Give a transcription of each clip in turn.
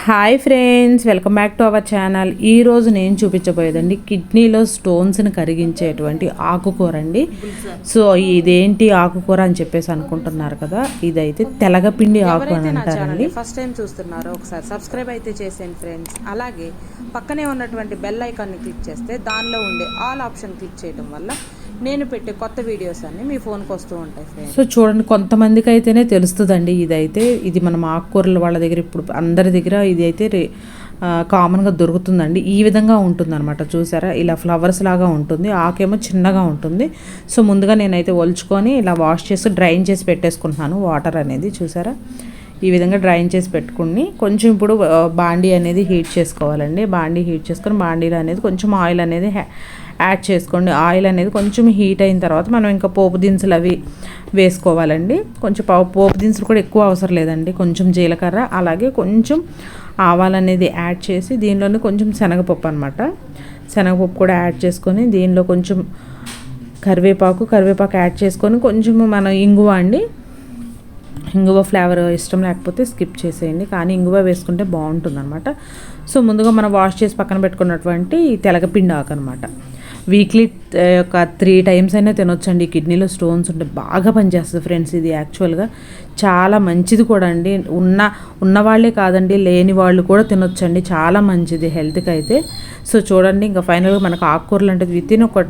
Hi friends, welcome back to our channel. ఈరోజు నేను చూపించబోయేదండి కిడ్నీలో స్టోన్స్ని కరిగించేటువంటి ఆకుకూర అండి. సో ఇదేంటి ఆకుకూర అని చెప్పేసి అనుకుంటున్నారు కదా, ఇదైతే తెలగపిండి ఆకు అని అంటారండి. ఫస్ట్ టైం చూస్తున్నారో ఒకసారి సబ్స్క్రైబ్ అయితే చేసేయండి ఫ్రెండ్స్. అలాగే పక్కనే ఉన్నటువంటి బెల్ ఐకాన్ని క్లిక్ చేస్తే దానిలో ఉండే ఆల్ ఆప్షన్ క్లిక్ చేయడం వల్ల నేను పెట్టే కొత్త వీడియోస్ అన్ని మీ ఫోన్కి వస్తూ ఉంటాయి ఫ్రెండ్స్. సో చూడండి, కొంతమందికి అయితేనే తెలుస్తుందండి. ఇది మనం ఆకుకూరలు వాళ్ళ దగ్గర ఇప్పుడు అందరి దగ్గర ఇది అయితే కామన్గా దొరుకుతుందండి. ఈ విధంగా ఉంటుందన్నమాట. చూసారా, ఇలా ఫ్లవర్స్ లాగా ఉంటుంది. ఆకేమో చిన్నగా ఉంటుంది. సో ముందుగా నేనైతే ఒలుచుకొని ఇలా వాష్ చేసి డ్రైన్ చేసి పెట్టేసుకుంటున్నాను. వాటర్ అనేది చూసారా, ఈ విధంగా డ్రైన్ చేసి పెట్టుకుని కొంచెం ఇప్పుడు బాండీ అనేది హీట్ చేసుకోవాలండి. బాండీ హీట్ చేసుకొని బాండీలో అనేది కొంచెం ఆయిల్ అనేది యాడ్ చేసుకోండి. ఆయిల్ అనేది కొంచెం హీట్ అయిన తర్వాత మనం ఇంకా పోపు దినుసులు అవి వేసుకోవాలండి. కొంచెం పోపు దినుసులు కూడా ఎక్కువ అవసరం లేదండి. కొంచెం జీలకర్ర అలాగే కొంచెం ఆవాలు అనేది యాడ్ చేసి దీనిలోనే కొంచెం శనగపప్పు అనమాట. శనగపప్పు కూడా యాడ్ చేసుకొని దీనిలో కొంచెం కరివేపాకు యాడ్ చేసుకొని కొంచెం మన ఇంగువ అండి. ఇంగువ ఫ్లేవర్ ఇష్టం లేకపోతే స్కిప్ చేసేయండి, కానీ ఇంగువ వేసుకుంటే బాగుంటుంది అనమాట. సో ముందుగా మనం వాష్ చేసి పక్కన పెట్టుకున్నటువంటి తెలగపిండి ఆకు అనమాట. వీక్లీ ఒక 3 times అయినా తినొచ్చండి. కిడ్నీలో స్టోన్స్ ఉంటే బాగా పనిచేస్తుంది ఫ్రెండ్స్. ఇది యాక్చువల్గా చాలా మంచిది కూడా అండి. ఉన్నవాళ్ళే కాదండి, లేని వాళ్ళు కూడా తినొచ్చండి. చాలా మంచిది హెల్త్కి అయితే. సో చూడండి, ఇంకా ఫైనల్గా మనకు ఆకుకూరలు అంటే వితిన్ ఒక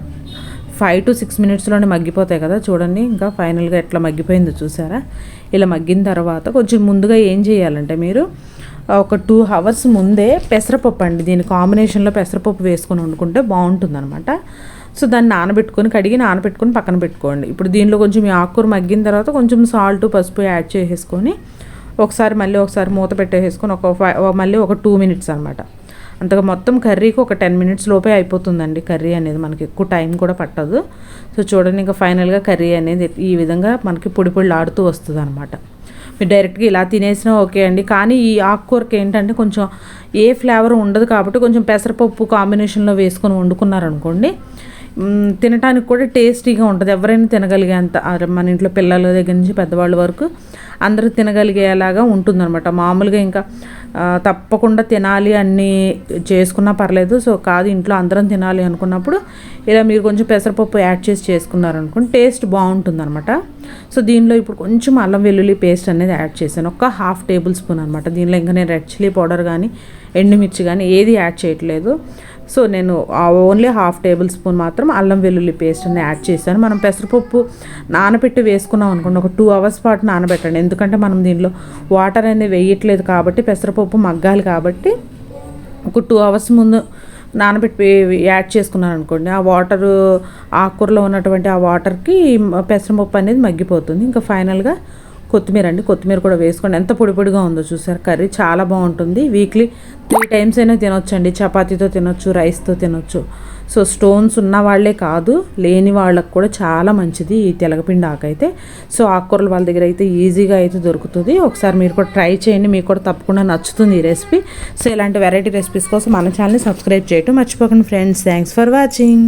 5 to 6 minutesలోనే మగ్గిపోతాయి కదా. చూడండి, ఇంకా ఫైనల్గా ఎట్లా మగ్గిపోయిందో చూసారా. ఇలా మగ్గిన తర్వాత కొంచెం ముందుగా ఏం చేయాలంటే మీరు ఒక 2 hours ముందే పెసరపప్పు అండి, దీని కాంబినేషన్లో పెసరపప్పు వేసుకొని వండుకుంటే బాగుంటుంది అనమాట. సో దాన్ని కడిగి నానబెట్టుకొని పక్కన పెట్టుకోండి. ఇప్పుడు దీనిలో కొంచెం ఈ ఆకుకూర మగ్గిన తర్వాత కొంచెం సాల్ట్ పసుపు యాడ్ చేసేసుకొని మళ్ళీ ఒకసారి మూత పెట్టేసుకొని మళ్ళీ ఒక 2 minutes అనమాట. అంతగా మొత్తం కర్రీకి ఒక 10 minutes లోపే అయిపోతుందండి. కర్రీ అనేది మనకి ఎక్కువ టైం కూడా పట్టదు. సో చూడండి, ఇంకా ఫైనల్గా కర్రీ అనేది ఈ విధంగా మనకి పొడి ఆడుతూ వస్తుంది అనమాట. మీరు డైరెక్ట్గా ఇలా తినేసినా ఓకే అండి, కానీ ఈ ఆకుకూరకి ఏంటంటే కొంచెం ఏ ఫ్లేవర్ ఉండదు కాబట్టి కొంచెం పెసరపప్పు కాంబినేషన్లో వేసుకొని వండుకున్నారనుకోండి, తినడానికి కూడా టేస్టీగా ఉంటుంది. ఎవరైనా తినగలిగేంత, మన ఇంట్లో పిల్లల దగ్గర నుంచి పెద్దవాళ్ళ వరకు అందరూ తినగలిగేలాగా ఉంటుందన్నమాట. మామూలుగా ఇంకా తప్పకుండా తినాలి అన్నీ చేసుకున్నా పర్లేదు. సో కాదు, ఇంట్లో అందరం తినాలి అనుకున్నప్పుడు ఇలా మీరు కొంచెం పెసరపప్పు యాడ్ చేసి చేసుకున్నారనుకోండి, టేస్ట్ బాగుంటుందన్నమాట. సో దీనిలో ఇప్పుడు కొంచెం అల్లం వెల్లుల్లి పేస్ట్ అనేది యాడ్ చేశాను, ఒక 1/2 tablespoon అనమాట. దీనిలో ఇంకా నేను రెడ్ చిల్లీ పౌడర్ కానీ ఎండుమిర్చి కానీ ఏది యాడ్ చేయట్లేదు. సో నేను ఓన్లీ 1/2 tablespoon మాత్రం అల్లం వెల్లుల్లి పేస్ట్ అని యాడ్ చేశాను. మనం పెసరపప్పు నానబెట్టి వేసుకున్నాం అనుకోండి, ఒక 2 hours పాటు నానబెట్టండి. ఎందుకంటే మనం దీనిలో వాటర్ అనేది వేయట్లేదు కాబట్టి, పెసరపప్పు మగ్గాలి కాబట్టి ఒక 2 hours ముందు నానబెట్టి యాడ్ చేసుకున్నాను అనుకోండి, ఆ వాటరు ఆకుకూరలో ఉన్నటువంటి ఆ వాటర్కి పెసరపప్పు అనేది మగ్గిపోతుంది. ఇంకా ఫైనల్గా కొత్తిమీర కూడా వేసుకోండి. ఎంత పొడిగా ఉందో చూసారు. కర్రీ చాలా బాగుంటుంది. వీక్లీ 3 times అయినా తినొచ్చండి. చపాతీతో తినొచ్చు, రైస్తో తినొచ్చు. సో స్టోన్స్ ఉన్న వాళ్ళే కాదు, లేని వాళ్ళకు కూడా చాలా మంచిది ఈ తెలగపిండి ఆకు అయితే. సో ఆకుకూరలు వాళ్ళ దగ్గర అయితే ఈజీగా అయితే దొరుకుతుంది. ఒకసారి మీరు కూడా ట్రై చేయండి, మీకు కూడా తప్పకుండా నచ్చుతుంది ఈ రెసిపీ. సో ఇలాంటి వెరైటీ రెసిపీస్ కోసం మన ఛానల్ని సబ్స్క్రైబ్ చేయటం మర్చిపోకండి ఫ్రెండ్స్. Thanks for watching.